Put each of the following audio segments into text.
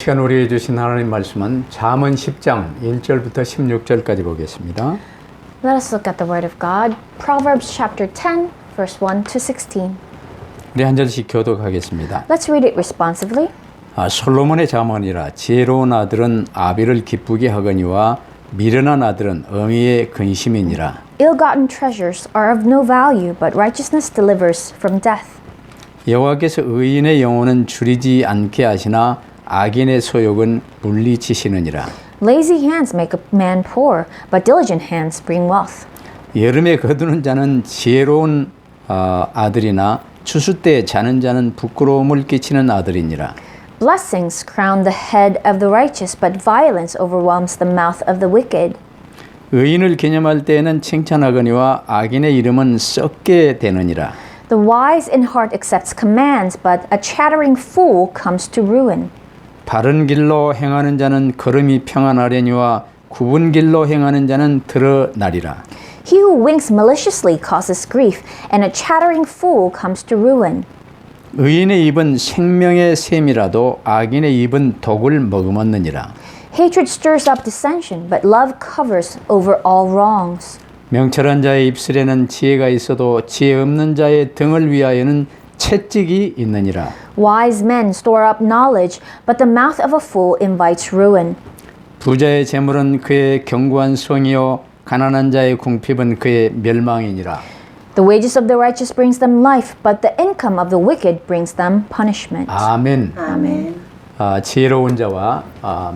시간 우리에게 주신 하나님 말씀은 잠언 10장 1절부터 16절까지 보겠습니다. Let us look at the Word of God. Proverbs chapter 10, verse 1 to 16. 우리 한 절씩 교독하겠습니다. Let's read it responsively. 솔로몬의 잠언이라 지혜로운 아들은 아비를 기쁘게 하거니와 미련한 아들은 어미의 근심이니라. Ill-gotten treasures are of no value, but righteousness delivers from death. 여호와께서 의인의 영혼은 줄이지 않게 하시나 악인의 소욕은 물리치시느니라. Lazy hands make a man poor, but diligent hands bring wealth. 여름에 거두는 자는 지혜로운 아들이나 추수 때 자는 자는 부끄러움을 끼치는 아들이니라. Blessings crown the head of the righteous, but violence overwhelms the mouth of the wicked. 의인을 기념할 때에는 칭찬하거니와 악인의 이름은 썩게 되느니라. The wise in heart accepts commands, but a chattering fool comes to ruin. 바른 길로 행하는 자는 걸음이 평안하려니와 굽은 길로 행하는 자는 드러나리라. He who winks maliciously causes grief, and a chattering fool comes to ruin. 의인의 입은 생명의 샘이라도 악인의 입은 독을 머금었느니라. Hatred stirs up dissension, but love covers over all wrongs. 명철한 자의 입술에는 지혜가 있어도 지혜 없는 자의 등을 위하여는 채찍이 있느니라. Wise men store up knowledge, but the mouth of a fool invites ruin. 부자의 재물은 그의 견고한 성이요 가난한 자의 궁핍은 그의 멸망이니라. The wages of the righteous brings them life, but the income of the wicked brings them punishment. 아멘. Amen. 지혜로운 자와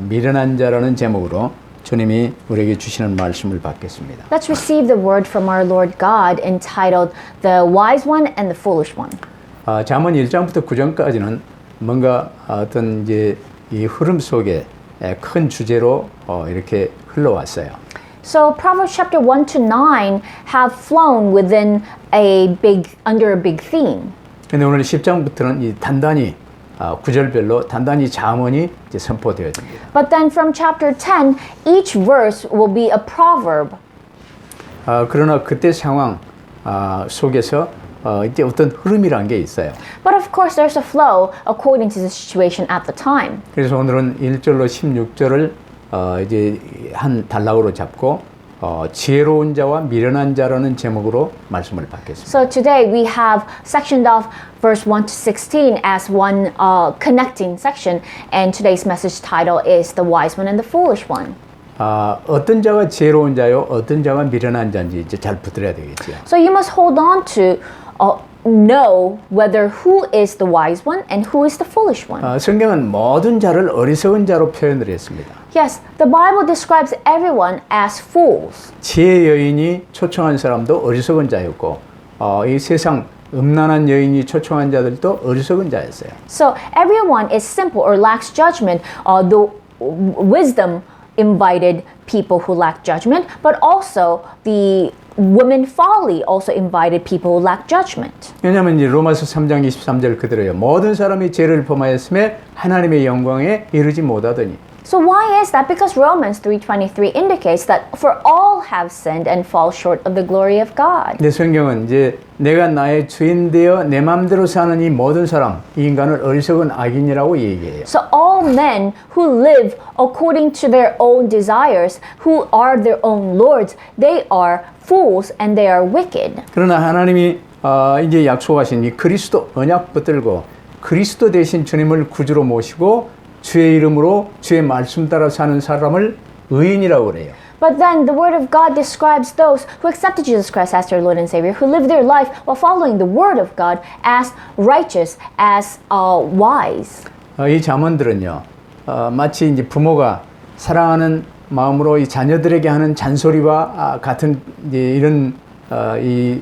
미련한 자라는 제목으로 주님이 우리에게 주시는 말씀을 받겠습니다. Let's receive the word from our Lord God entitled The Wise One and the Foolish One. 잠언 1장부터 9장까지는 뭔가 어떤 이제 이 흐름 속에 큰 주제로 이렇게 흘러왔어요. So Proverbs chapter 1 to 9 have flown within under a big theme. 근데 오늘 10장부터는 이 단단히 구절별로 단단히 잠언이 이제 선포되어집니다. But then from chapter 10, each verse will be a proverb. 그러나 그때 상황 속에서 이제 어떤 흐름이란 게 있어요. But of course there's a flow according to the situation at the time. 그래서 오늘은 1절로 16절을 이제 한 단락으로 잡고 지혜로운 자와 미련한 자라는 제목으로 말씀을 받겠습니다. So today we have sectioned off verse 1 to 16 as one connecting section, and today's message title is The Wise One and the Foolish One. 어떤 자가 지혜로운 자요, 어떤 자가 미련한 자인지 이제 잘 붙들어야 되겠죠. So you must hold on to know whether who is the wise one and who is the foolish one. 성경은 모든 자를 어리석은 자로 표현을 했습니다. Yes, the Bible describes everyone as fools. 지혜 여인이 초청한 사람도 어리석은 자였고 이 세상 음란한 여인이 초청한 자들도 어리석은 자였어요. So everyone is simple or lacks judgment. The wisdom invited people who lack judgment, but also the women folly also invited people who lack judgment. 왜냐하면 이제 로마서 3장 23절 그대로요. 모든 사람이 죄를 범하였음에 하나님의 영광에 이르지 못하더니. So why is that? Because Romans 3:23 indicates that for all have sinned and fall short of the glory of God. 근데 성경은 이제 내가 나의 주인 되어 내 마음대로 사는 이 모든 사람, 이 인간을 어리석은 악인이라고 얘기해요. So all men who live according to their own desires, who are their own lords, they are fools and they are wicked. 그러나 하나님이 이제 약속하신 이 그리스도 언약 붙들고 그리스도 대신 주님을 구주로 모시고 주의 이름으로 주의 말씀 따라 사는 사람을 의인이라고 그래요. But then the word of God describes those who accepted Jesus Christ as their Lord and Savior, who live their life while following the word of God as righteous, as wise. 이 잠언들은요, 마치 이제 부모가 사랑하는 마음으로 이 자녀들에게 하는 잔소리와 같은 이제 이런 이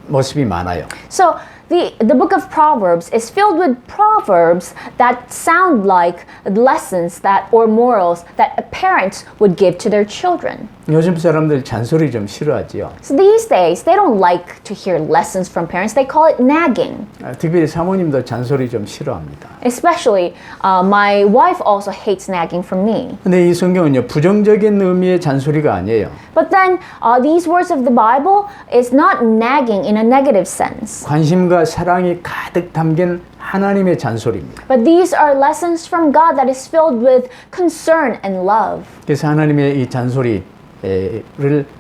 모습이 많아요. So the book of Proverbs is filled with proverbs that sound like lessons that or morals that parents would give to their children. 요즘 사람들 잔소리 좀 싫어하지요. So these days, they don't like to hear lessons from parents. They call it nagging. 특별히 사모님도 잔소리 좀 싫어합니다. Especially, my wife also hates nagging from me. 근데 이 성경은요, 부정적인 의미의 잔소리가 아니에요. But then, these words of the Bible is not nagging in a negative sense. 관심과 사랑이 가득 담긴 하나님의 잔소리입니다. But these are lessons from God that is filled with concern and love. 그래서 하나님의 이 잔소리를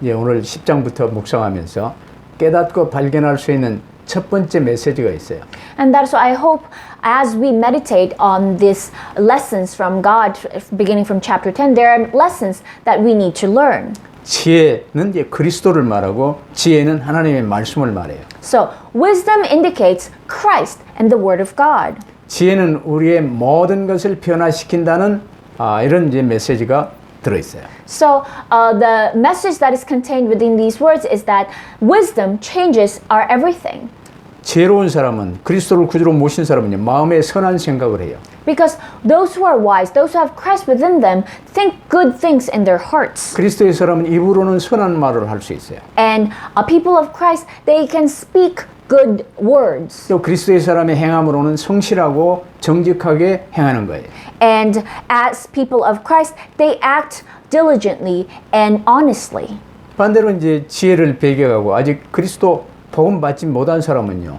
이제 오늘 10장부터 묵상하면서 깨닫고 발견할 수 있는 첫 번째 메시지가 있어요. And that's why I hope as we meditate on these lessons from God, beginning from chapter 10, there are lessons that we need to learn. 지혜는 이제 그리스도를 말하고 지혜는 하나님의 말씀을 말해요. So, wisdom indicates Christ and the Word of God. 지혜는 우리의 모든 것을 변화시킨다는 이런 이제 메시지가 들어있어요. So, the message that is contained within these words is that wisdom changes our everything. 지혜로운 사람은 그리스도를 구주로 모신 사람은요, 마음에 선한 생각을 해요. Because those who are wise, those who have Christ within them, think good things in their hearts. 그리스도의 사람은 입으로는 선한 말을 할 수 있어요. And people of Christ, they can speak good words. 또 그리스도의 사람의 행함으로는 성실하고 정직하게 행하는 거예요. And as people of Christ, they act diligently and honestly. 반대로 이제 지혜를 배격하고 아직 그리스도 복음 받지 못한 사람은요,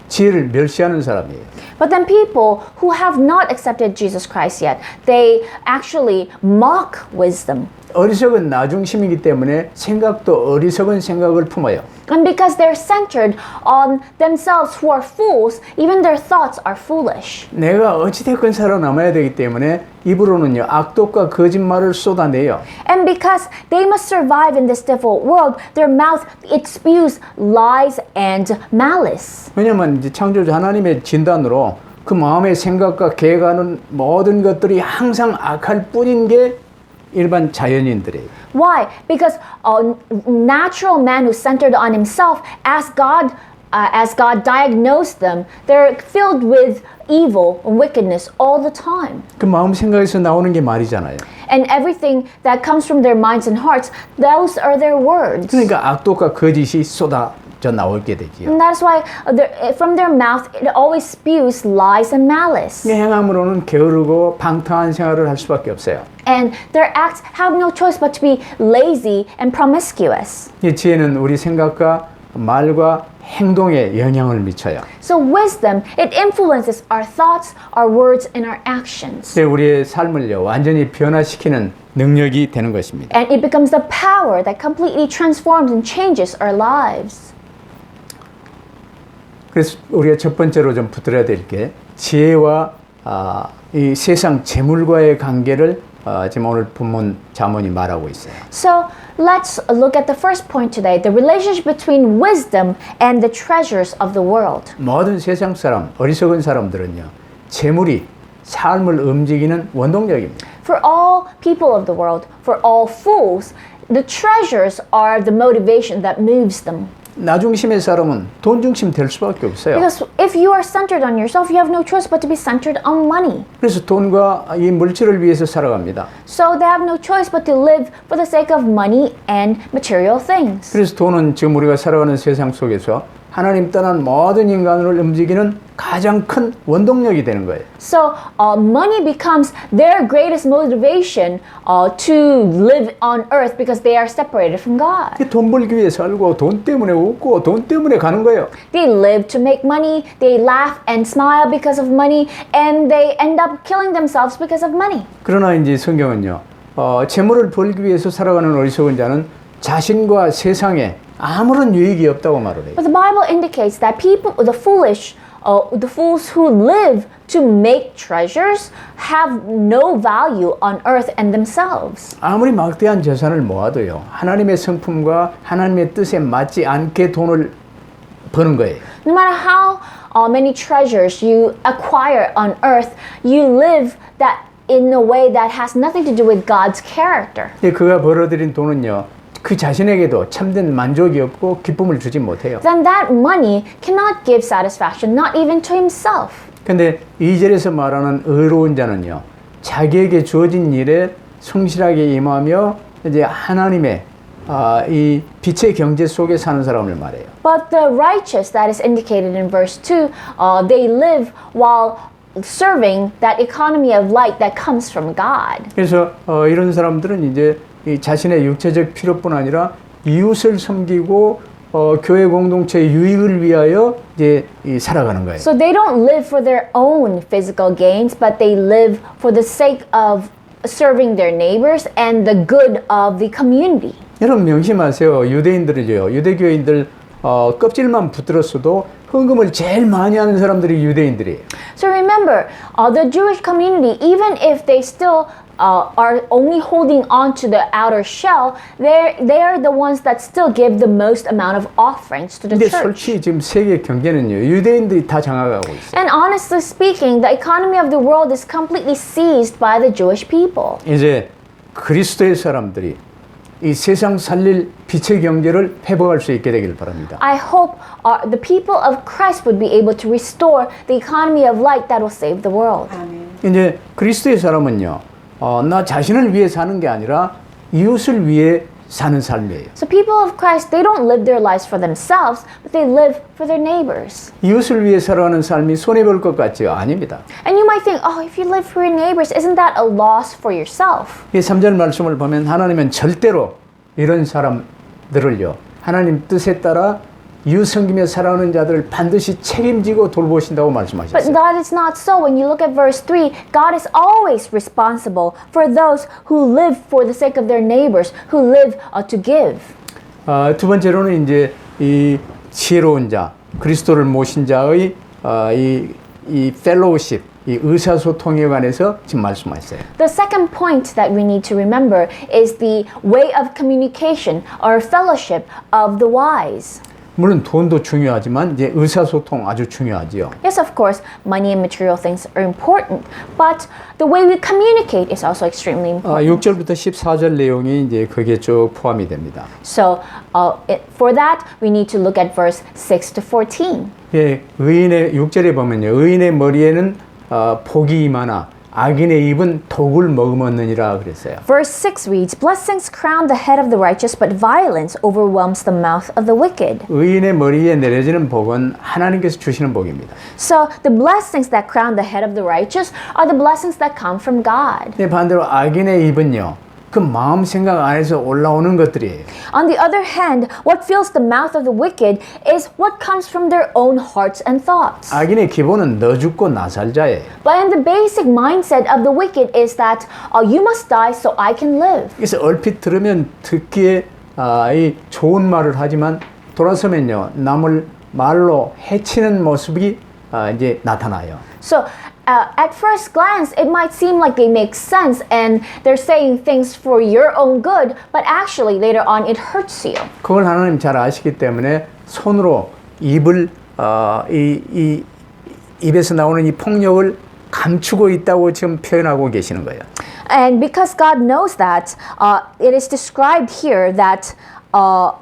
지혜를 멸시하는 사람이에요. But then people who have not accepted Jesus Christ yet, they actually mock wisdom. 어리석은 나중심이기 때문에 생각도 어리석은 생각을 품어요. And because they're centered on themselves who are fools, even their thoughts are foolish. 내가 어찌됐건 살아남아야 되기 때문에 입으로는요, 악독과 거짓말을 쏟아내요. And because they must survive in this difficult world, their mouth, it spews lies and malice. 왜냐하면 이제 창조주 하나님의 진단으로 그 마음의 생각과 계획하는 모든 것들이 항상 악할 뿐인 게 일반 자연인들이에요. Why? Because a natural man who's centered on himself, as God diagnosed them, they're filled with evil and wickedness all the time. 그 마음 생각에서 나오는 게 말이잖아요. And everything that comes from their minds and hearts, those are their words. 그러니까 악독과 거짓이 쏟아져 나오게 되지요. And that's why from their mouth, it always spews lies and malice. 행함으로는 게으르고 방탕한 생활을 할 수밖에 없어요. And their acts have no choice but to be lazy and promiscuous. 이 지혜는 우리 생각과 말과 행동에 영향을 미쳐요. So wisdom, it influences our thoughts, our words, and our actions. 우리의 삶을요, 완전히 변화시키는 능력이 되는 것입니다. And it becomes the power that completely transforms and changes our lives. 그래서 우리가 첫 번째로 좀 붙들어야 될 게 지혜와 이 세상 재물과의 관계를 지금 오늘 본문 자문이 말하고 있어요. So let's look at the first point today, the relationship between wisdom and the treasures of the world. 모든 세상 사람, 어리석은 사람들은요, 재물이 삶을 움직이는 원동력입니다. For all people of the world, for all fools, the treasures are the motivation that moves them. 나중심의 사람은 돈 중심 될 수밖에 없어요. Because if you are centered on yourself, you have no choice but to be centered on money. 그래서 돈과 이 물질을 위해서 살아갑니다. So they have no choice but to live for the sake of money and material things. 그래서 돈은 지금 우리가 살아가는 세상 속에서 하나님 떠난 모든 인간을 움직이는 가장 큰 원동력이 되는 거예요. So money becomes their greatest motivation to live on earth because they are separated from God. 돈 벌기 위해 살고 돈 때문에 웃고 돈 때문에 가는 거예요. They live to make money, they laugh and smile because of money, and they end up killing themselves because of money. 그러나 이제 성경은요, 재물을 벌기 위해서 살아가는 어리석은 자는 자신과 세상에 아무런 유익이 없다고 말을 해요. But the Bible indicates that people, the fools who live to make treasures have no value on earth and themselves. 아무리 막대한 재산을 모아도요, 하나님의 성품과 하나님의 뜻에 맞지 않게 돈을 버는 거예요. No matter how many treasures you acquire on earth, you live that in a way that has nothing to do with God's character. 그가 벌어들인 돈은요, 그 자신에게도 참된 만족이 없고 기쁨을 주지 못해요. Then that money cannot give satisfaction, not even to himself. 근데 2절에서 말하는 의로운 자는요, 자기에게 주어진 일에 성실하게 임하며 이제 하나님의 이 빛의 경제 속에 사는 사람을 말해요. But the righteous, that is indicated in verse 2, they live while serving that economy of light that comes from God. 그래서 이런 사람들은 이제 이 자신의 육체적 필요뿐 아니라 이웃을 섬기고 교회 공동체의 유익을 위하여 이제 살아가는 거예요. So they don't live for their own physical gains, but they live for the sake of serving their neighbors and the good of the community. 여러분 명심하세요. 유대인들이죠. 유대교인들 껍질만 붙들었어도 헌금을 제일 많이 하는 사람들이 유대인들이에요. So remember, the Jewish community, even if they still are only holding on to the outer shell, they are the ones that still give the most amount of offerings to the 근데 church. 솔직히 지금 세계 경제는요. 유대인들이 다 장악하고 있어요. And honestly speaking, the economy of the world is completely seized by the Jewish people. 이제 그리스도의 사람들이 이 세상 살릴 빛의 경제를 회복할 수 있게 되길 바랍니다. I hope the people of Christ would be able to restore the economy of light that will save the world. 이제 그리스도의 사람은요, 나 자신을 위해 사는 게 아니라 이웃을 위해 사는 삶이에요. So people of Christ, they don't live their lives for themselves, but they live for their neighbors. 이웃을 위해 살아가는 삶이 손해볼 것 같지요? 아닙니다. And you might think, oh, if you live for your neighbors, isn't that a loss for yourself? 이 3절 말씀을 보면 하나님은 절대로 이런 사람들을요, 하나님 뜻에 따라 이웃 섬기며 살아가는 자들을 반드시 책임지고 돌보신다고 But 말씀하셨어요. that is not so. When you look at verse 3, God is always responsible for those who live for the sake of their neighbors, who live to give. 두 번째로는 이제 이 지혜로운 자, 그리스도를 모신 자의 이 펠로우십, 이 의사소통에 관해서 지금 말씀하셨어요. The second point that we need to remember is the way of communication or fellowship of the wise. 물론 돈도 중요하지만 이제 의사소통 아주 중요하지요. Yes, of course, money and material things are important, but the way we communicate is also extremely important. 6절부터 14절 내용이 이제 거기에 쭉 포함이 됩니다. So, for that, we need to look at verse 6 to 14. 예, 의인의 6절에 보면요. 의인의 머리에는 복이 임하나 악인의 입은 독을 머금었느니라 그랬어요. Verse 6 reads, Blessings crown the head of the righteous, but violence overwhelms the mouth of the wicked. 의인의 머리에 내려지는 복은 하나님께서 주시는 복입니다. So, the blessings that crown the head of the righteous are the blessings that come from God. 근데 반대로 악인의 입은요. 그 마음 생각 안에서 올라오는 것들이에요. On the other hand, what fills the mouth of the wicked is what comes from their own hearts and thoughts. 악인의 기본은 너 죽고 나 살자예요. But in the basic mindset of the wicked is that you must die so I can live. 그래서 얼핏 들으면 듣기에 이 좋은 말을 하지만 돌아서면요 남을 말로 해치는 모습이 이제 나타나요. So at first glance, it might seem like they make sense and they're saying things for your own good, but actually later on it hurts you. 그걸 하나님 잘 아시기 때문에 손으로 입을 이 입에서 나오는 이 폭력을 감추고 있다고 지금 표현하고 계시는 거예요. And because God knows that, it is described here that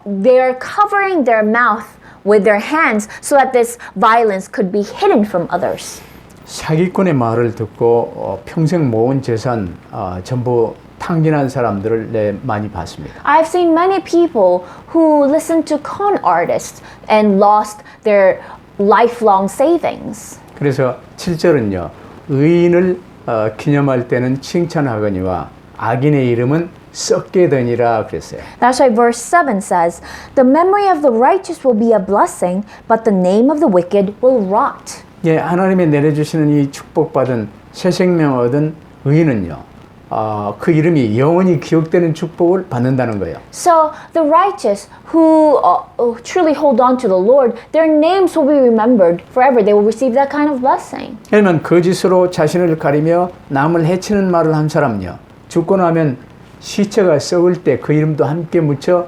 they're covering their mouth with their hands so that this violence could be hidden from others. 사기꾼의 말을 듣고 평생 모은 재산 전부 탕진한 사람들을 많이 봤습니다. I've seen many people who listened to con artists and lost their lifelong savings. 그래서 7절은요. 의인을 기념할 때는 칭찬하거니와 악인의 이름은 썩게 되니라 그랬어요. That's why verse 7 says, The memory of the righteous will be a blessing, but the name of the wicked will rot. 예, 하나님의 내려주시는 이 축복받은 새 생명 얻은 의인은요. 그 이름이 영원히 기억되는 축복을 받는다는 거예요. So the righteous who truly hold on to the Lord, their names will be remembered forever. They will receive that kind of blessing. 왜냐하면 거짓으로 자신을 가리며 남을 해치는 말을 한 사람요. 죽고 나면 시체가 썩을 때 그 이름도 함께 묻혀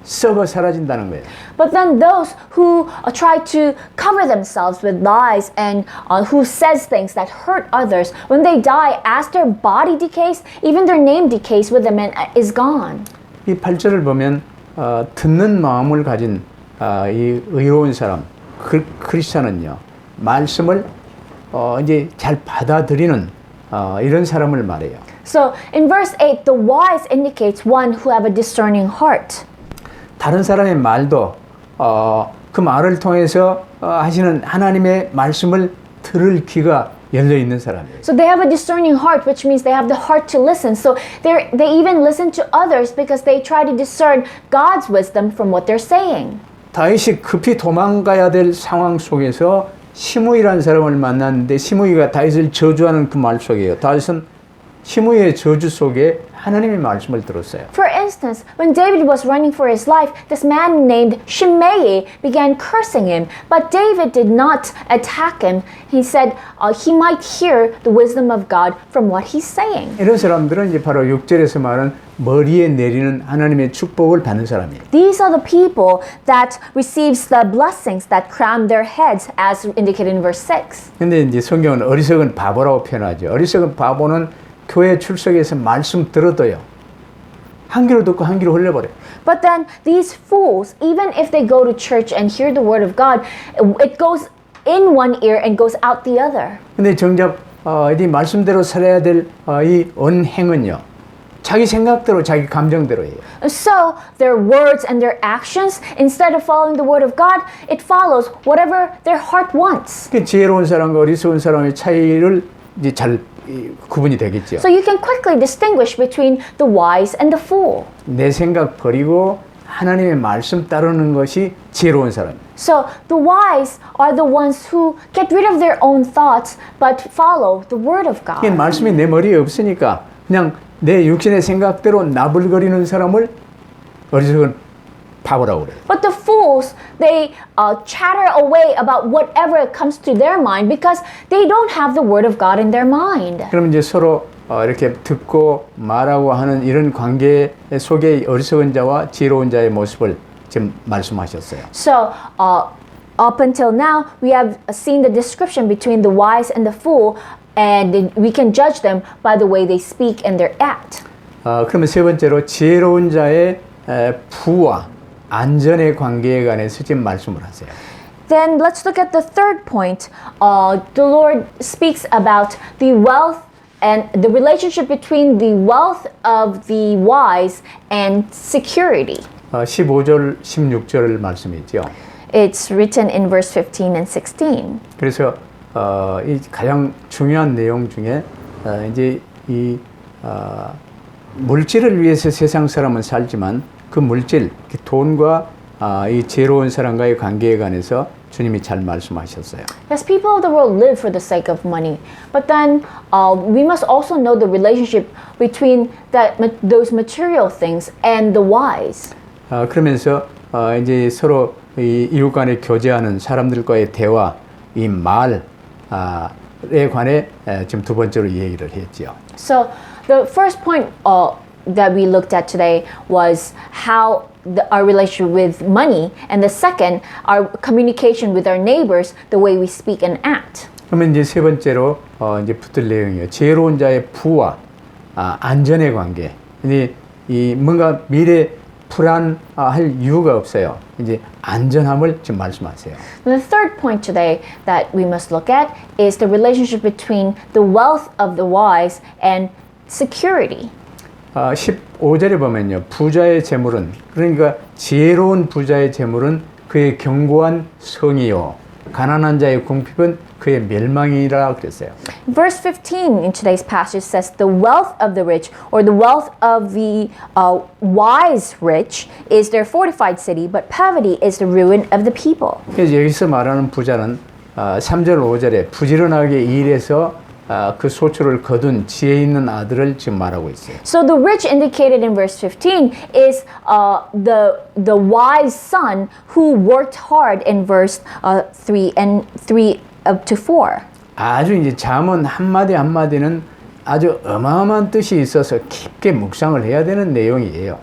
썩어 사라진다는 거예요. But then those who try to cover themselves with lies and who says things that hurt others, when they die, as their body decays, even their name decays with them and is gone. 이 8절을 보면 듣는 마음을 가진 이 의로운 사람, 크리스찬은요 말씀을 이제 잘 받아들이는 이런 사람을 말해요. So in verse 8, the wise indicates one who have a discerning heart. 다른 사람의 말도 그 말을 통해서 하시는 하나님의 말씀을 들을 귀가 열려 있는 사람이에요. So they have a discerning heart, which means they have the heart to listen. So they even listen to others because they try to discern God's wisdom from what they're saying. 다윗이 급히 도망가야 될 상황 속에서 시므이라는 사람을 만났는데 시므이가 다윗을 저주하는 그 말 속이에요. 다윗은 시므이의 저주 속에 하나님의 말씀을 들었어요. For instance, when David was running for his life, this man named Shimei began cursing him, but David did not attack him. He said he might hear the wisdom of God from what he's saying. 이런 사람들은 이제 바로 6절에서 말하는 머리에 내리는 하나님의 축복을 받는 사람이에요. These are the people that receives the blessings that crown their heads, as indicated in verse 6. 근데 이제 성경은 어리석은 바보라고 표현하죠. 어리석은 바보는 교회 출석에서 말씀 들어도요. 한 귀로 듣고 한 귀로 흘려버려요. But then these fools, even if they go to church and hear the word of God, it goes in one ear and goes out the other. 근데 정작 이 말씀대로 살아야 될 이 언행은요. 자기 생각대로 자기 감정대로 해요. So their words and their actions, instead of following the word of God, it follows whatever their heart wants. 그 지혜로운 사람과 어리석은 사람의 차이를 이제 잘 구분이 되겠죠. So you can quickly distinguish between the wise and the fool. 내 생각 버리고 하나님의 말씀 따르는 것이 지혜로운 사람. So the wise are the ones who get rid of their own thoughts but follow the word of 이 God. 말씀이 내 머리에 없으니까 그냥 내 육신의 생각대로 나불거리는 사람을 어리석은 바보라고 그래요. But the fools, they chatter away about whatever comes to their mind because they don't have the word of God in their mind. 그럼 이제 서로 이렇게 듣고 말하고 하는 이런 관계 속에 어리석은 자와 지혜로운 자의 모습을 지금 말씀하셨어요. So up until now, we have seen the description between the wise and the fool, and we can judge them by the way they speak and their act. 그러면 세 번째로 지혜로운 자의 부와 안전의 관계에 관해서 지금 말씀을 하세요. Then let's look at the third point. The Lord speaks about the wealth and the relationship between the wealth of the wise and security. 15절, 16절 말씀이죠. It's written in verse 15 and 16. 그래서 이 가장 중요한 내용 중에 이제 이 물질을 위해서 세상 사람은 살지만 그 물질, 돈과 이 지혜로운 사람과의 관계에 관해서 주님이 잘 말씀하셨어요. Yes, people of the world live for the sake of money, but then we must also know the relationship between those material things and the wise. 그러면서 이제 서로 이 이웃 간에 교제하는 사람들과의 대화, 이 말에 관해 지금 두 번째로 얘기를 했죠. So the first point that we looked at today was how our relationship with money, and the second, our communication with our neighbors, the way we speak and act. 그러면 이제 세 번째로 이제 붙을 내용이에요. 지혜로운 자의 부와 안전의 관계. 이 뭔가 미래 불안할 이유가 없어요. 이제 안전함을 지금 말씀하세요. The third point today that we must look at is the relationship between the wealth of the wise and security. 15절에 보면요. 부자의 재물은, 그러니까 지혜로운 부자의 재물은 그의 견고한 성이요. 가난한 자의 궁핍은 그의 멸망이라 그랬어요. Verse 15 in today's passage says, the wealth of the rich, or the wealth of the wise rich, is their fortified city, but poverty is the ruin of the people. 그래서 여기서 말하는 부자는 3절, 5절에 부지런하게 일해서 그 소출을 거둔 지혜 있는 아들을 지금 말하고 있어요. So the rich indicated in verse 15 is the wise son who worked hard in verse 3 up to 4. 아주 이제 잠언 한마디 한마디는 아주 어마어마한 뜻이 있어서 깊게 묵상을 해야 되는 내용이에요.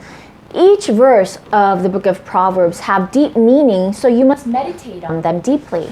Each verse of the book of Proverbs have deep meaning, so you must meditate on them deeply.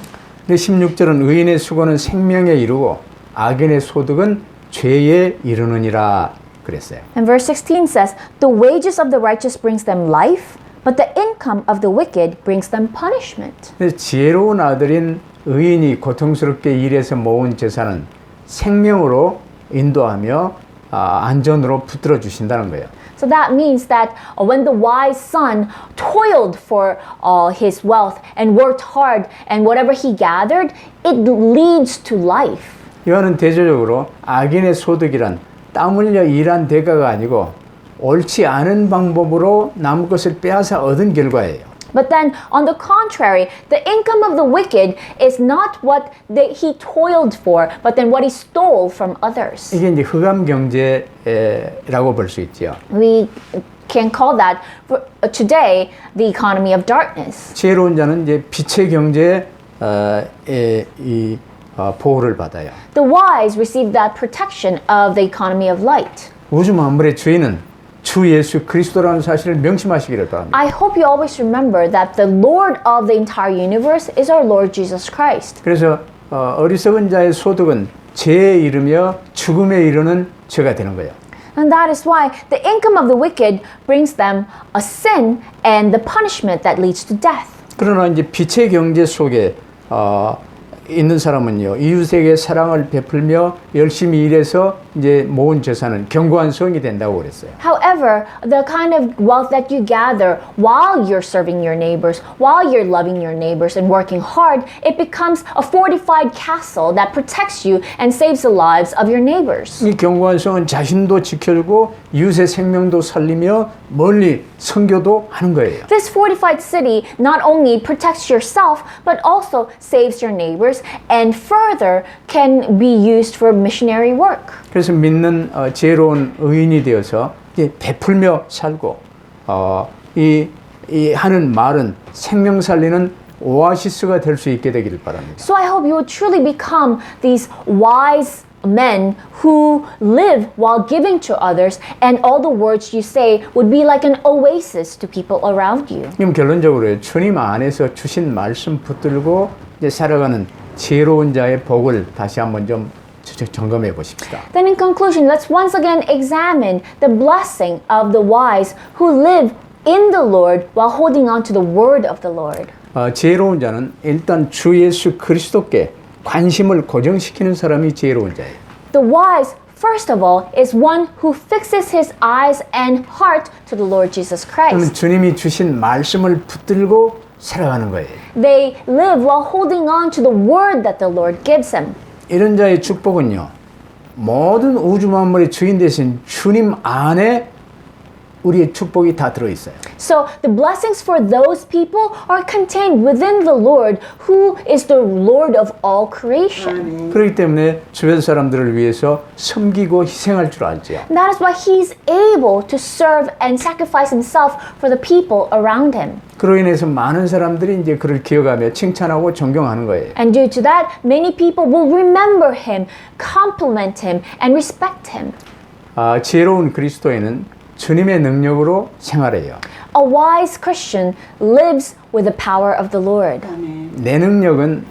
근데 16절은 의인의 수고는 생명에 이르고 악인의 소득은 죄에 이르느니라 그랬어요. And verse 16 says, the wages of the righteous brings them life, but the income of the wicked brings them punishment. 근데 지혜로운 아들인 의인이 고통스럽게 일해서 모은 재산은 생명으로 인도하며 안전으로 붙들어 주신다는 거예요. So that means that when the wise son toiled for his wealth and worked hard and whatever he gathered, it leads to life. 이거는 대조적으로 악인의 소득이란 땀 흘려 일한 대가가 아니고 옳지 않은 방법으로 남 것을 빼앗아 얻은 결과예요. But then, on the contrary, the income of the wicked is not what he toiled for, but then what he stole from others. 이게 이제 흑암 경제라고 볼 수 있죠. We can call that today the economy of darkness. 지혜로운 자는 이제 빛의 경제에 보호를 받아요. The wise receive that protection of the economy of light. 우주 만물의 주인은 주 예수 그리스도라는 사실을 명심하시기를 바랍니다. I hope you always remember that the Lord of the entire universe is our Lord Jesus Christ. 그래서 어리석은 자의 소득은 죄에 이르며 죽음에 이르는 죄가 되는 거예요. And that is why the income of the wicked brings them a sin and the punishment that leads to death. 그러나 이제 빛의 경제 속에 있는 사람은요, 이웃에게 사랑을 베풀며 열심히 일해서 이제 모은 재산은 견고한 성이 된다고 그랬어요. However, the kind of wealth that you gather while you're serving your neighbors, while you're loving your neighbors and working hard, it becomes a fortified castle that protects you and saves the lives of your neighbors. 이 견고한 성은 자신도 지켜주고 이웃의 생명도 살리며 멀리 선교도 하는 거예요. This fortified city not only protects yourself, but also saves your neighbors and further can be used for missionary work. 그래서 믿는 지혜로운 의인이 되어서 베풀며 살고 이 하는 말은 생명 살리는 오아시스가 될 수 있게 되기를 바랍니다. So I hope you will truly become these wise men who live while giving to others, and all the words you say would be like an oasis to people around you. 그럼 결론적으로 주님 안에서 주신 말씀 붙들고 이제 살아가는 지혜로운 자의 복을 다시 한번 좀 점검해 보십시다. Then in conclusion, let's once again examine the blessing of the wise who live in the Lord while holding on to the word of the Lord. 지혜로운 자는 일단 주 예수 그리스도께 관심을 고정시키는 사람이 지혜로운 자예요. The wise, first of all, is one who fixes his eyes and heart to the Lord Jesus 그러면 Christ. 주님이 주신 말씀을 붙들고 살아가는 거예요. They live while holding on to the word that the Lord gives them. 이런 자의 축복은요, 모든 우주 만물의 주인 되신 주님 안에 우리의 축복이 다 들어있어요. So the blessings for those people are contained within the Lord, who is the Lord of all creation. 그렇기 때문에 주변 사람들을 위해서 섬기고 희생할 줄 알지요. And that is why he's able to serve and sacrifice himself for the people around him. 그로 인해서 많은 사람들이 이제 그를 기억하며 칭찬하고 존경하는 거예요. And due to that, many people will remember him, compliment him, and respect him. 지혜로운 그리스도인은 주님의 능력으로 생활해요. A wise Christian lives with the power of the Lord. 내 능력은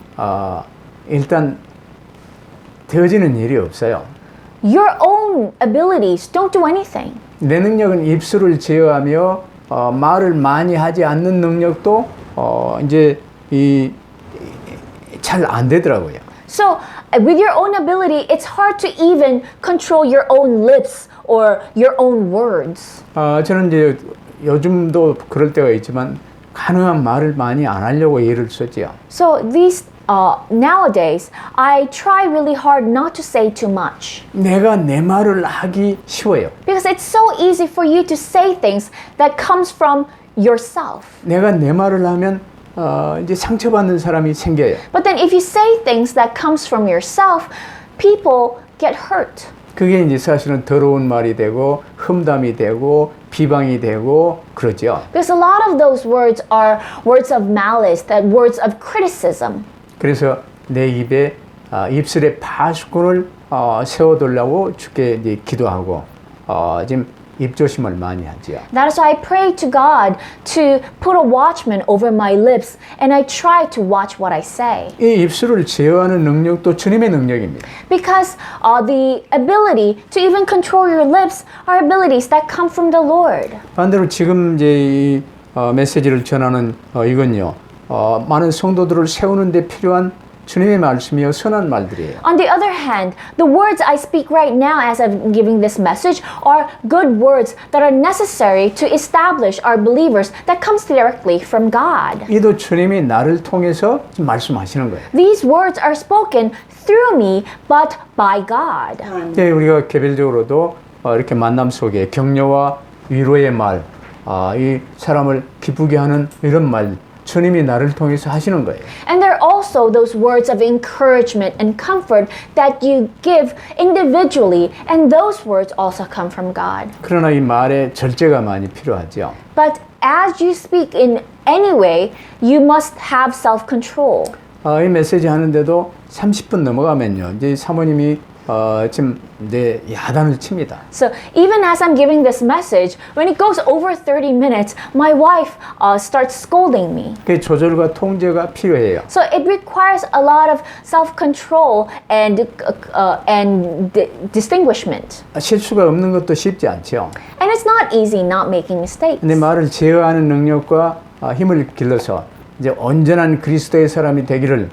일단 되어지는 일이 없어요. Your own abilities don't do anything. 내 능력은 입술을 제어하며 말을 많이 하지 않는 능력도 이제 잘 안 되더라고요. So, with your own ability, it's hard to even control your own lips or your own words. 저는 이제 요즘도 그럴 때가 있지만 가능한 말을 많이 안 하려고 애를 쓰지요. So nowadays, I try really hard not to say too much. 내가 내 말을 하기 쉬워요. Because it's so easy for you to say things that comes from yourself. 내가 내 말을 하면 이제 상처받는 사람이 생겨요. But then if you say things that comes from yourself, people get hurt. 그게 이제 사실은 더러운 말이 되고 흠담이 되고 비방이 되고 그러죠. Because a lot of those words are words of malice, that words of criticism. 그래서 내 입술에 파수꾼을 세워두려고 주께 이제 기도하고 지금 입조심을 많이 하지요. That is why I pray to God to put a watchman over my lips, and I try to watch what I say. 이 입술을 제어하는 능력도 주님의 능력입니다. Because the ability to even control your lips are abilities that come from the Lord. 반대로 지금 이제 이 메시지를 전하는 이건요. 많은 성도들을 세우는 데 필요한 주님의 말씀이요 선한 말들이에요. On the other hand, the words I speak right now as I'm giving this message are good words that are necessary to establish our believers that comes directly from God. 이도 주님이 나를 통해서 지금 말씀하시는 거예요. These words are spoken through me, but by God. 네, 우리가 개별적으로도 이렇게 만남 속에 격려와 위로의 말, 이 사람을 기쁘게 하는 이런 말, 주님이 나를 통해서 하시는 거예요. And there are also those words of encouragement and comfort that you give individually, and those words also come from God. 그러나 이 말에 절제가 많이 필요하죠. But as you speak in any way, you must have self-control. 이 메시지 하는데도 30분 넘어가면요, 이제 사모님이 지금 내 야단을 칩니다. So even as I'm giving this message, when it goes over 30 minutes, my wife starts scolding me. 그 조절과 통제가 필요해요. So it requires a lot of self-control and distinguishment. 실수가 없는 것도 쉽지 않죠. And it's not easy not making mistakes. 근데 말을 제어하는 능력과 힘을 길러서 이제 온전한 그리스도의 사람이 되기를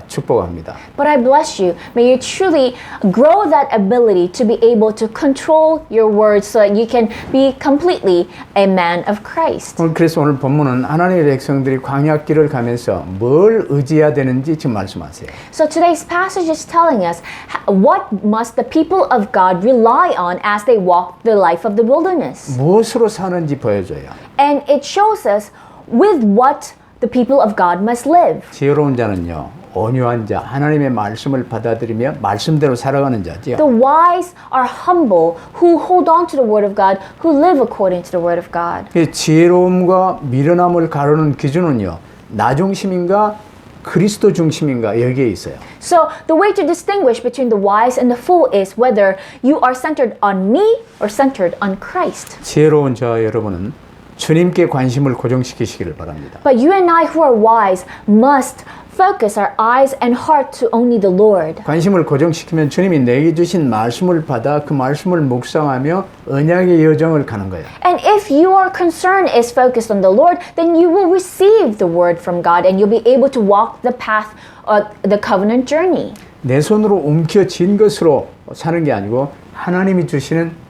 축복합니다. But I bless you. May you truly grow that ability to be able to control your words so that you can be completely a man of Christ. 그래서 오늘 본문은 하나님의 백성들이 광야길을 가면서 뭘 의지해야 되는지 지금 말씀하세요. So today's passage is telling us what must the people of God rely on as they walk the life of the wilderness. 무엇으로 사는지 보여줘요. And it shows us with what the people of God must live. 지혜로운 자는요, 온유한 자, 하나님의 말씀을 받아들이며 말씀대로 살아가는 자지요. The wise are humble, who hold on to the word of God, who live according to the word of God. 이 지혜로움과 미련함을 가르는 기준은요, 나 중심인가 그리스도 중심인가 여기에 있어요. So the way to distinguish between the wise and the fool is whether you are centered on me or centered on Christ. 지혜로운 자 여러분은 주님께 관심을 고정시키시기를 바랍니다. But you and I who are wise must focus our eyes and heart to only the Lord. 관심을 고정시키면 주님이 내게 주신 말씀을 받아 그 말씀을 묵상하며 언약의 여정을 가는 거예요. And if your concern is focused on the Lord, then you will receive the word from God and you'll be able to walk the path of the covenant journey. 내 손으로 움켜쥔 것으로 사는 게 아니고 하나님이 주시는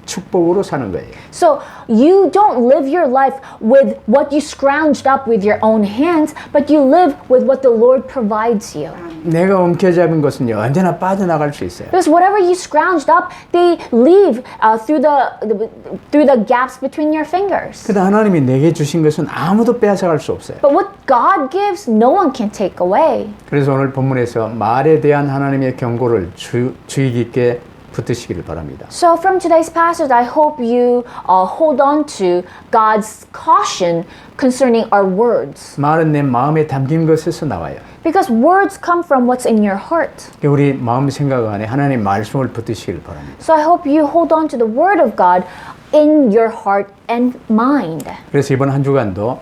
축복으로 사는 거예요. So you don't live your life with what you scrounged up with your own hands, but you live with what the Lord provides you. 내가 움켜잡은 것은요 언제나 빠져나갈 수 있어요. Because whatever you scrounged up, they leave through the gaps between your fingers. 그런데 하나님이 내게 주신 것은 아무도 빼앗아갈 수 없어요. But what God gives, no one can take away. 그래서 오늘 본문에서 말에 대한 하나님의 경고를 주의 깊게 붙드시기를 바랍니다. So from today's passage, I hope you hold on to God's caution concerning our words. 말은 내 마음에 담긴 것에서 나와요. Because words come from what's in your heart. 우리 마음 생각 안에 하나님 말씀을 붙드시기를 바랍니다. So I hope you hold on to the word of God in your heart and mind. 그래서 이번 한 주간도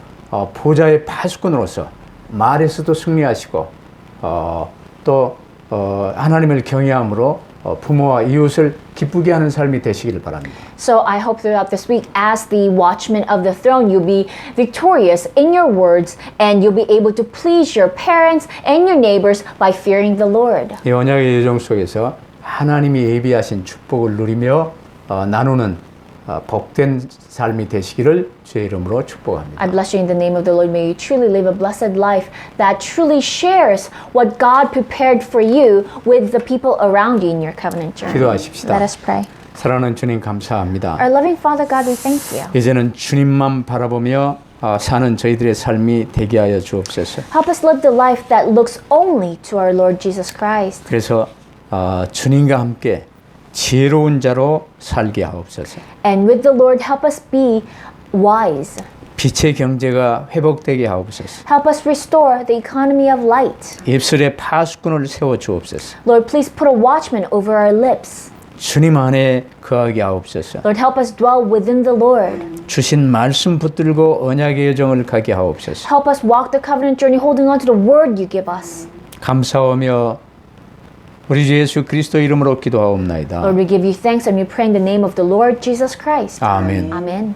보좌의 파수꾼으로서 말에서도 승리하시고 또 하나님을 경외함으로 부모와 이웃을 기쁘게 하는 삶이 되시기를 바랍니다. So I hope throughout this week, as the watchman of the throne, you'll be victorious in your words and you'll be able to please your parents and your neighbors by fearing the Lord. 이 언약의 여정 속에서 하나님이 예비하신 축복을 누리며 나누는 복된 삶이 되시기를 주의 이름으로 축복합니다. I bless you in the name of the Lord. May you truly live a blessed life that truly shares what God prepared for you with the people around you in your covenant journey. 기도하십시다. Let us pray. 사랑하는 주님 감사합니다. Our loving Father God, we thank you. 이제는 주님만 바라보며 사는 저희들의 삶이 되게 하여 주옵소서. Help us live the life that looks only to our Lord Jesus Christ. 그래서 주님과 함께 지혜로운 자로 살게 하옵소서. And with the Lord, help us be wise. 빛의 경제가 회복되게 하옵소서. Help us restore the economy of light. 입술에 파수꾼을 세워 주옵소서. Lord, please put a watchman over our lips. 주님 안에 거하게 하옵소서. Lord, help us dwell within the Lord. 주신 말씀 붙들고 언약의 여정을 가게 하옵소서. Help us walk the covenant journey holding on to the word you give us. 감사하며 우리 주 예수 그리스도 이름으로 기도하옵나이다. Lord, we give you thanks and we pray in the name of the Lord Jesus Christ. 아멘. Amen.